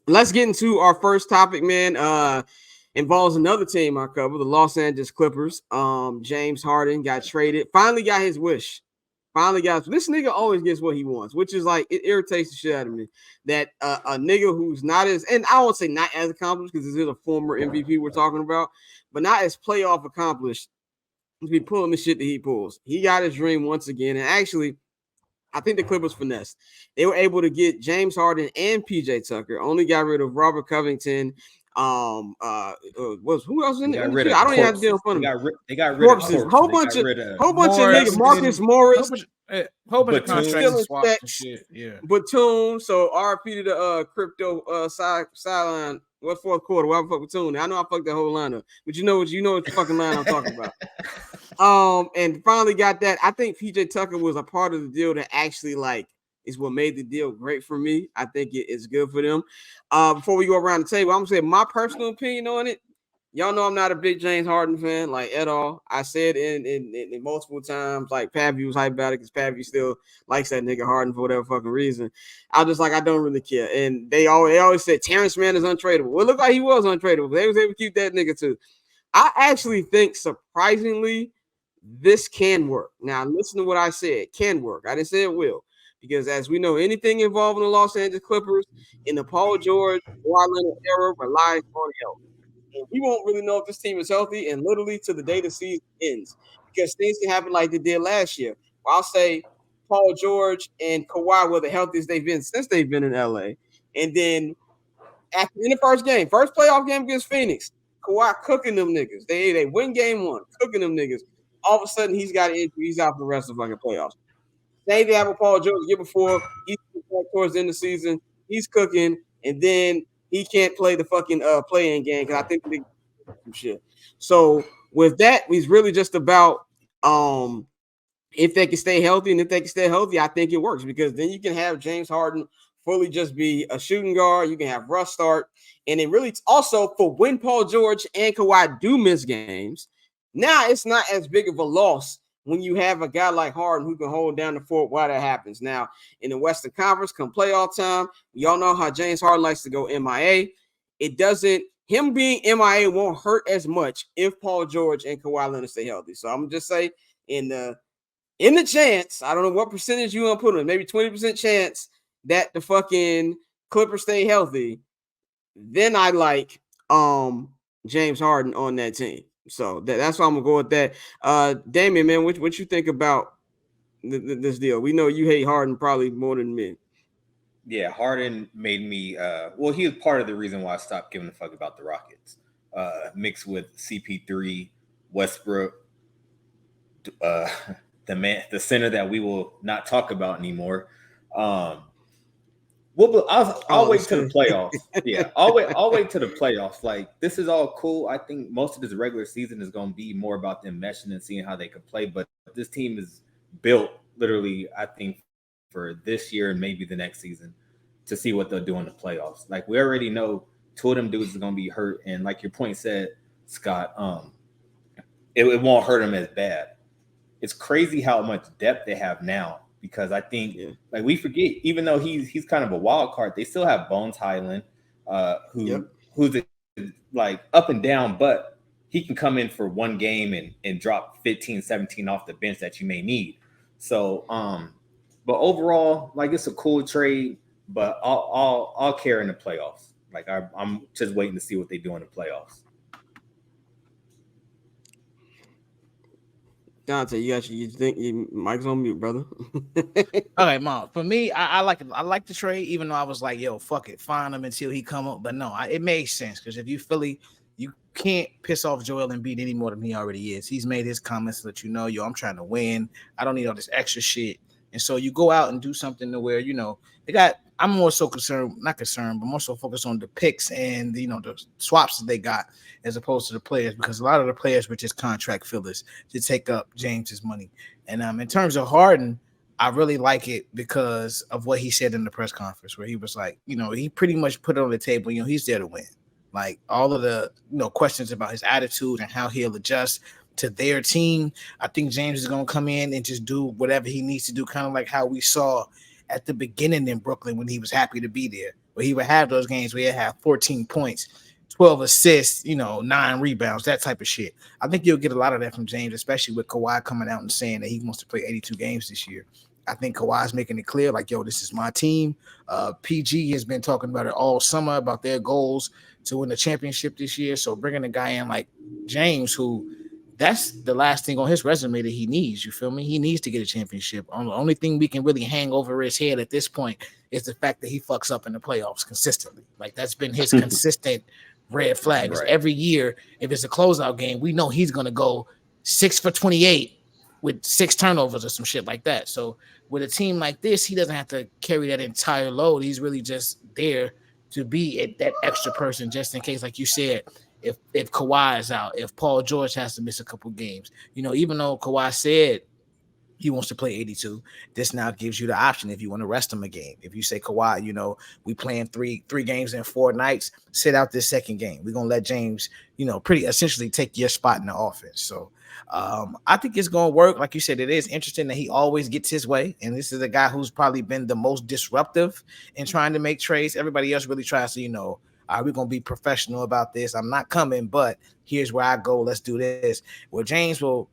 let's get into our first topic, man. Involves another team I cover, the Los Angeles Clippers. James Harden got traded. Finally got his wish. Finally got this nigga always gets what he wants, which is like it irritates the shit out of me that a nigga who's not as, and I won't say not as accomplished because this is a former MVP we're talking about, but not as playoff accomplished to be pulling the shit that he pulls. He got his dream once again, and actually, I think the Clippers finessed. They were able to get James Harden and PJ Tucker. Only got rid of Robert Covington. Was who else in there? I don't even have to deal in front of me. They got rid of corpses. Whole bunch of niggas. Marcus Morris. Whole bunch of contracts swaps and shit. Yeah. Batum. So RP to the crypto sideline. What fourth quarter? Why fuck Batum? I know I fucked that whole lineup, but you know what the fucking line I'm talking about. And finally got that. I think PJ Tucker was a part of the deal that actually is what made the deal great for me. I think it's good for them. Before we go around the table, I'm gonna say my personal opinion on it. Y'all know I'm not a big James Harden fan, at all. I said in multiple times, Pappy was hyped about it because Pappy still likes that nigga Harden for whatever fucking reason. I just I don't really care. And they always said Terrence Mann is untradeable. Well, it looked like he was untradeable. They was able to keep that nigga too. I actually think surprisingly this can work. Now listen to what I said. It can work. I didn't say it will. Because as we know, anything involving the Los Angeles Clippers in the Paul George, Kawhi Leonard era relies on health. And we won't really know if this team is healthy and literally to the day the season ends. Because things can happen like they did last year. I'll say Paul George and Kawhi were the healthiest they've been since they've been in LA. And then in the first playoff game against Phoenix, Kawhi cooking them niggas. They win game one, cooking them niggas. All of a sudden, he's got an injury. He's out for the rest of the fucking playoffs. Same thing happened with Paul George the year before. He's towards the end of the season. He's cooking, and then he can't play the fucking play-in game because I think they some shit. So with that, he's really just about if they can stay healthy, and if they can stay healthy, I think it works because then you can have James Harden fully just be a shooting guard. You can have Russ start, and it really also for when Paul George and Kawhi do miss games. Now it's not as big of a loss when you have a guy like Harden who can hold down the fort while that happens. Now, in the Western Conference, come playoff time, y'all know how James Harden likes to go MIA. Him being MIA won't hurt as much if Paul George and Kawhi Leonard stay healthy. So I'm just say in the chance, I don't know what percentage you want to put on, maybe 20% chance that the fucking Clippers stay healthy, then I like James Harden on that team. So that's why I'm gonna go with that. Damien, man, what you think about this deal? We know you hate Harden probably more than me. Yeah, Harden made me. He was part of the reason why I stopped giving a fuck about the Rockets. Mixed with CP3, Westbrook, the center that we will not talk about anymore. I'll wait to the playoffs. Yeah, I'll wait to the playoffs. This is all cool. I think most of this regular season is going to be more about them meshing and seeing how they can play. But this team is built literally, I think, for this year and maybe the next season to see what they'll do in the playoffs. We already know two of them dudes are going to be hurt. And like your point said, Scott, it won't hurt them as bad. It's crazy how much depth they have now. Because I think, we forget, even though he's kind of a wild card, they still have Bones Highland, who's up and down, but he can come in for one game and drop 15, 17 off the bench that you may need. So, but overall, it's a cool trade, but I'll care in the playoffs. I'm just waiting to see what they do in the playoffs. Dante, you think Mike's on mute, brother? Okay, Mom. For me, I like it. I like the trade, even though I was like, yo, fuck it, find him until he come up. But no, it makes sense because if you Philly, you can't piss off Joel Embiid any more than he already is. He's made his comments to let you know, yo, I'm trying to win. I don't need all this extra shit. And so you go out and do something to where, I'm more so not concerned, but more so focused on the picks and, the swaps that they got as opposed to the players, because a lot of the players were just contract fillers to take up James's money. And in terms of Harden, I really like it because of what he said in the press conference where he was like, he pretty much put it on the table, he's there to win. All of the, questions about his attitude and how he'll adjust to their team. I think James is going to come in and just do whatever he needs to do, kind of like how we saw at the beginning in Brooklyn when he was happy to be there. where he would have those games where he'd have 14 points, 12 assists, 9 rebounds, that type of shit. I think you'll get a lot of that from James, especially with Kawhi coming out and saying that he wants to play 82 games this year. I think Kawhi's making it clear, like, yo, this is my team. PG has been talking about it all summer, about their goals to win the championship this year. So bringing a guy in like James, who that's the last thing on his resume that he needs. You feel me? He needs to get a championship. The only thing we can really hang over his head at this point is the fact that he fucks up in the playoffs consistently. Like, that's been his consistent red flags. Right. Every year, if it's a closeout game, we know he's going to go 6 for 28 with 6 turnovers or some shit like that. So with a team like this, he doesn't have to carry that entire load. He's really just there to be that extra person just in case, like you said, if Kawhi is out, if Paul George has to miss a couple games. Even though Kawhi said he wants to play 82, this now gives you the option if you want to rest him a game. If you say, Kawhi, we playing three games in 4 nights, sit out this second game. We're going to let James, pretty essentially take your spot in the offense. So I think it's going to work. Like you said, it is interesting that he always gets his way. And this is a guy who's probably been the most disruptive in trying to make trades. Everybody else really tries to, all right, we're going to be professional about this. I'm not coming, but here's where I go. Let's do this. Well, James will,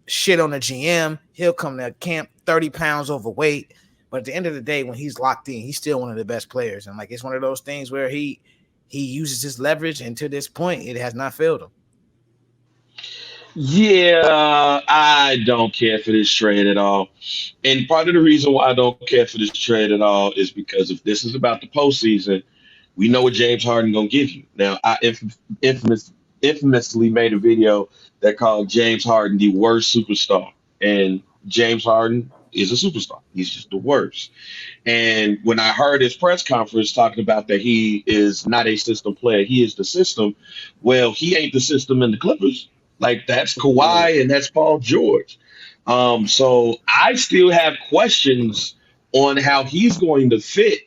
shit on the GM. He'll come to camp 30 pounds overweight. But at the end of the day, when he's locked in, he's still one of the best players. And like, it's one of those things where he uses his leverage. And to this point, it has not failed him. Yeah, I don't care for this trade at all. And part of the reason why I don't care for this trade at all is because if this is about the postseason, we know what James Harden gonna give you. Now, I infamously made a video that called James Harden the worst superstar. And James Harden is a superstar. He's just the worst. And when I heard his press conference talking about that he is not a system player, he is the system. Well, he ain't the system in the Clippers. Like, that's Kawhi and that's Paul George. So I still have questions on how he's going to fit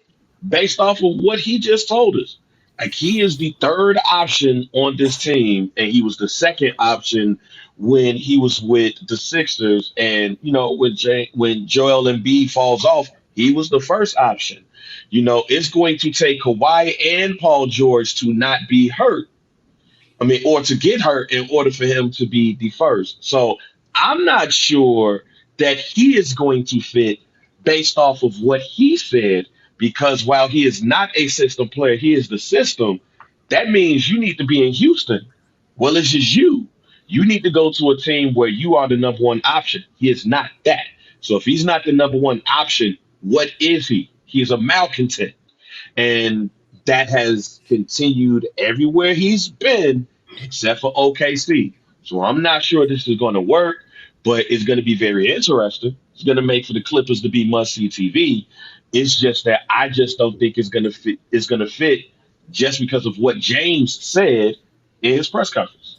based off of what he just told us. Like, he is the third option on this team, and he was the second option when he was with the Sixers. And, when Joel Embiid falls off, he was the first option. It's going to take Kawhi and Paul George to not be hurt. Or to get hurt in order for him to be the first. So I'm not sure that he is going to fit based off of what he said, because while he is not a system player, he is the system. That means you need to be in Houston. Well, it's just you. You need to go to a team where you are the number one option. He is not that. So if he's not the number one option, what is he? He is a malcontent. And that has continued everywhere he's been, except for OKC. So I'm not sure this is going to work, but it's going to be very interesting. It's going to make for the Clippers to be must-see TV. It's just that I just don't think it's going to fit. It's going to fit just because of what James said in his press conference.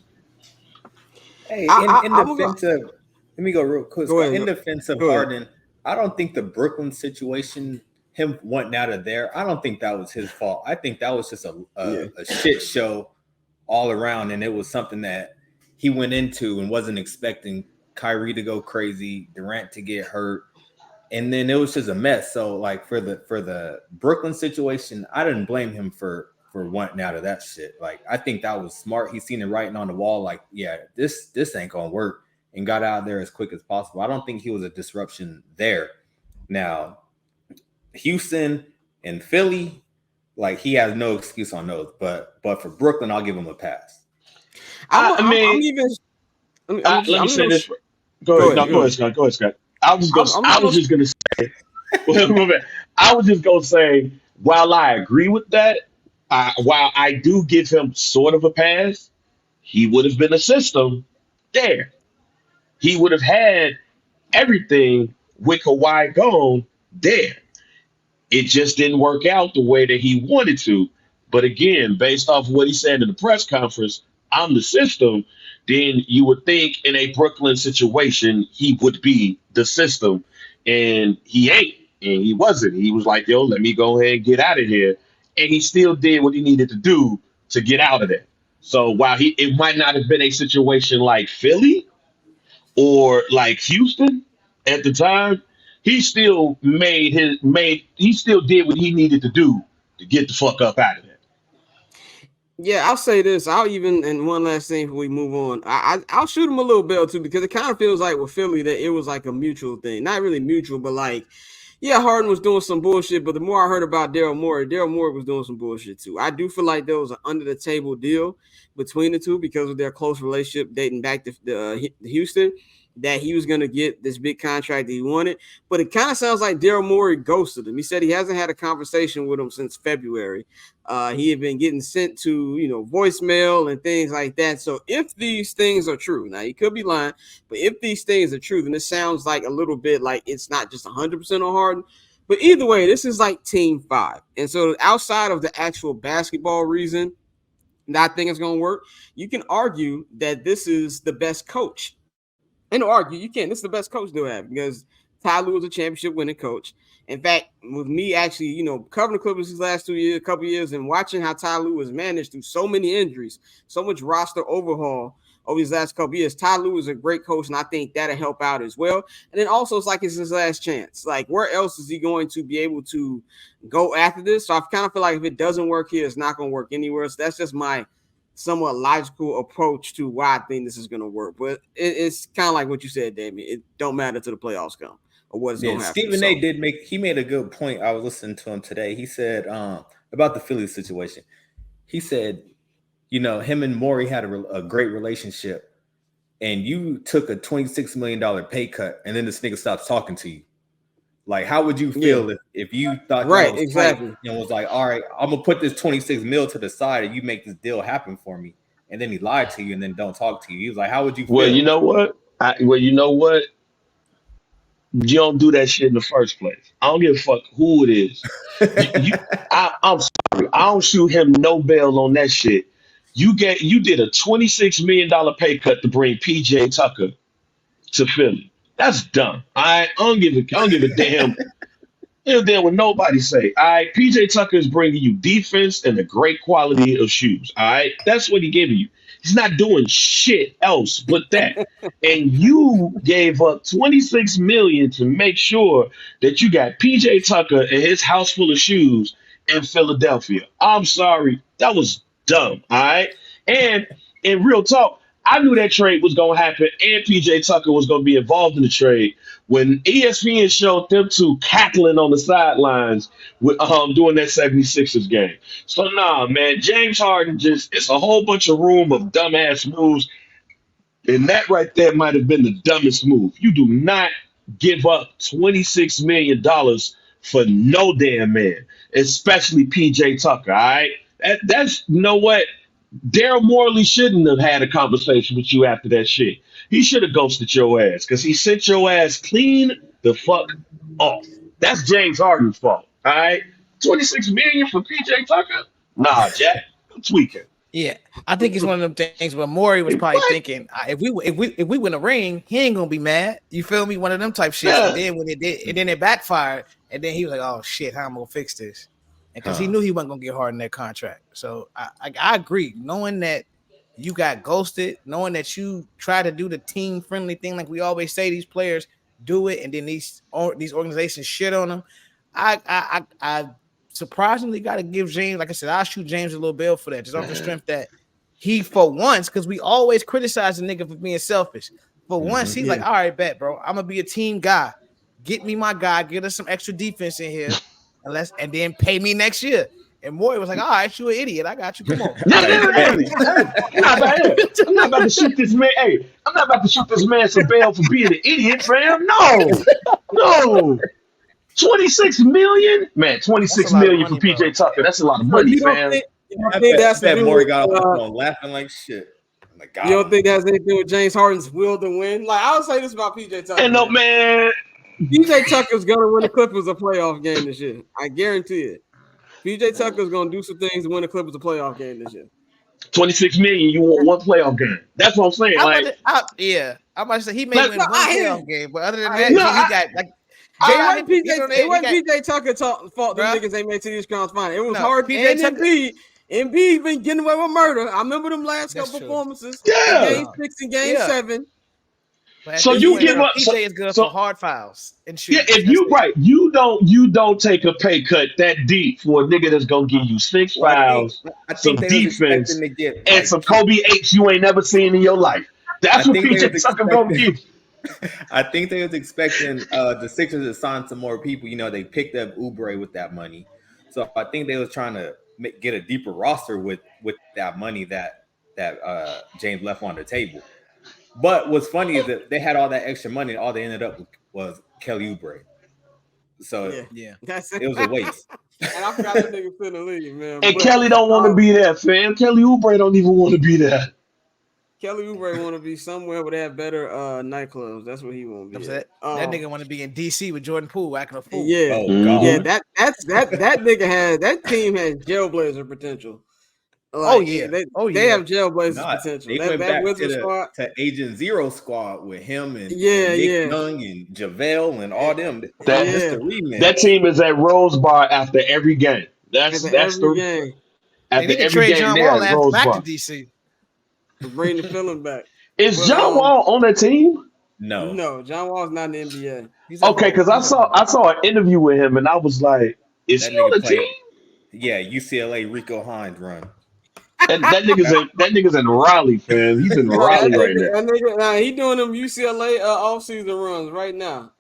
Hey, in defense of, let me go real quick. In defense of Harden, I don't think the Brooklyn situation, him wanting out of there, I don't think that was his fault. I think that was just a shit show all around, and it was something that he went into and wasn't expecting Kyrie to go crazy, Durant to get hurt, and then it was just a mess. So, like, for the Brooklyn situation, I didn't blame him for wanting out of that shit. Like, I think that was smart. He seen it writing on the wall, like, yeah, this ain't gonna work, and got out there as quick as possible. I don't think he was a disruption there. Now, Houston and Philly, like, he has no excuse on those. But for Brooklyn, I'll give him a pass. Let me say this. Go ahead, Scott. I was just gonna say, while I agree with that, while I do give him sort of a pass, he would have been a system there. He would have had everything with Kawhi gone there. It just didn't work out the way that he wanted to. But again, based off what he said in the press conference, I'm the system, then you would think in a Brooklyn situation, he would be the system. And he ain't. And he wasn't. He was like, yo, let me go ahead and get out of here. And he still did what he needed to do to get out of there. So while it might not have been a situation like Philly or like Houston at the time, he still did what he needed to do to get the fuck up out of there. Yeah, I'll say this. And one last thing before we move on. I'll shoot him a little bell too, because it kind of feels like with Philly that it was like a mutual thing. Not really mutual, but like, yeah, Harden was doing some bullshit, but the more I heard about Daryl Morey was doing some bullshit too. I do feel like there was an under the table deal between the two because of their close relationship dating back to Houston, that he was going to get this big contract that he wanted. But it kind of sounds like Daryl Morey ghosted him. He said he hasn't had a conversation with him since February. He had been getting sent to, voicemail and things like that. So if these things are true, now he could be lying, but if these things are true, then it sounds like a little bit like it's not just 100% on Harden. But either way, this is like team 5. And so outside of the actual basketball reason that I think it's going to work, you can argue that this is the best coach. And argue, you can't. This is the best coach they'll have because Ty Lue was a championship winning coach. In fact, with me actually, covering the Clippers these last couple years and watching how Ty Lue was managed through so many injuries, so much roster overhaul over these last couple years, Ty Lue is a great coach, and I think that'll help out as well. And then also, it's like it's his last chance. Like, where else is he going to be able to go after this? So I kind of feel like if it doesn't work here, it's not going to work anywhere. So that's just my somewhat logical approach to why I think this is going to work. But it's kind of like what you said, Damien. It don't matter till the playoffs come or what's going to happen. Stephen A. made a good point. I was listening to him today. He said about the Phillies situation. He said, him and Morey had a great relationship, and you took a $26 million pay cut, and then this nigga stops talking to you. Like, how would you feel if you thought right, exactly, and was like, all right, I'm gonna put this 26 mil to the side, and you make this deal happen for me, and then he lied to you, and then don't talk to you. He was like, how would you feel? Well, you know what? You don't do that shit in the first place. I don't give a fuck who it is. I'm sorry. I don't shoot him no bail on that shit. You did a $26 million pay cut to bring PJ Tucker to Philly. That's dumb. I don't give a damn. I don't damn what nobody say. All right, PJ Tucker is bringing you defense and a great quality of shoes. All right, that's what he giving you. He's not doing shit else but that. And you gave up $26 million to make sure that you got PJ Tucker and his house full of shoes in Philadelphia. I'm sorry, that was dumb. All right, and in real talk, I knew that trade was going to happen and PJ Tucker was going to be involved in the trade when ESPN showed them two cackling on the sidelines with doing that 76ers game. So, nah, man, James Harden it's a whole bunch of room of dumbass moves. And that right there might have been the dumbest move. You do not give up $26 million for no damn man, especially PJ Tucker, all right? That's, you know what? Daryl Morley shouldn't have had a conversation with you after that shit. He should have ghosted your ass because he sent your ass clean the fuck off. That's James Harden's fault. All right, $26 million for PJ Tucker? Nah, Jack, I'm tweaking. Yeah, I think it's one of them things where Morey was probably thinking, if we win a ring, he ain't gonna be mad. You feel me? One of them type shit. Yeah. And then when it did, and then it backfired, and then he was like, "Oh shit, how am I gonna fix this?" Because he knew he wasn't gonna get Harden that contract. So I agree, knowing that you got ghosted, knowing that you try to do the team friendly thing, like we always say, these players do it, and then these organizations shit on them. I surprisingly got to give James, like I said, I'll shoot James a little bail for that, just off the strength that he, for once, because we always criticize the nigga for being selfish. For once, he's like, all right, bet, bro, I'm gonna be a team guy. Get me my guy, get us some extra defense in here, and then pay me next year. And Morey was like, all right, you an idiot. I got you. Come on. I'm not about to shoot this man. Hey, I'm not about to shoot this man some bail for being an idiot, fam. No. 26 million? Man, 26 million for PJ Tucker. That's a lot of money, fam. I think that's that Morey got off laughing like shit. Like, God. You don't think that's anything with James Harden's will to win? Like, I would say this about PJ Tucker. And no, man. PJ Tucker's gonna win the Clippers a playoff game this year. I guarantee it. PJ Tucker's gonna do some things to win the Clippers a playoff game this year. 26 million, you want one playoff game. That's what I'm saying. I might say he may win one playoff game, but other than that, he got like. It wasn't PJ Tucker's fault. The niggas ain't made to these crowns fine. It was hard. PJ Tucker. Embiid been getting away with murder. I remember them last couple performances. Yeah. Game 6 and Game 7. So you give up. PJ is good for hard fouls and shooting. Yeah, if you right, you don't take a pay cut that deep for a nigga that's gonna give you 6 fouls, some defense, and some Kobe H you ain't never seen in your life. That's what PJ Tucker gonna give. I think they was expecting the Sixers to sign some more people. You know, they picked up Oubre with that money, so I think they was trying to get a deeper roster with that money that James left on the table. But what's funny is that they had all that extra money, and all they ended up with was Kelly Oubre. So yeah, it was a waste. And I forgot that nigga in the league, man. And Kelly don't want to be there, fam. Kelly Oubre don't even want to be there. Kelly Oubre want to be somewhere where they have better nightclubs. That's what he want to be. That nigga want to be in DC with Jordan Poole acting a fool. Yeah, yeah. That nigga that team has jailblazer potential. Like, they have jailblazer potential. They went back to Agent Zero squad with him and Nick Young and JaVale and all them. That team is at Rose Bar after every game. That's the game. After every game, John Wall after back to DC. To bring the feeling back. Is John Wall on that team? No, John Wall's not in the NBA. Okay, because I saw an interview with him and I was like, is he on the team? Yeah, UCLA Rico Hines run. That nigga's in Raleigh, fam. He's in Raleigh right now. That nigga, he doing them UCLA off-season runs right now.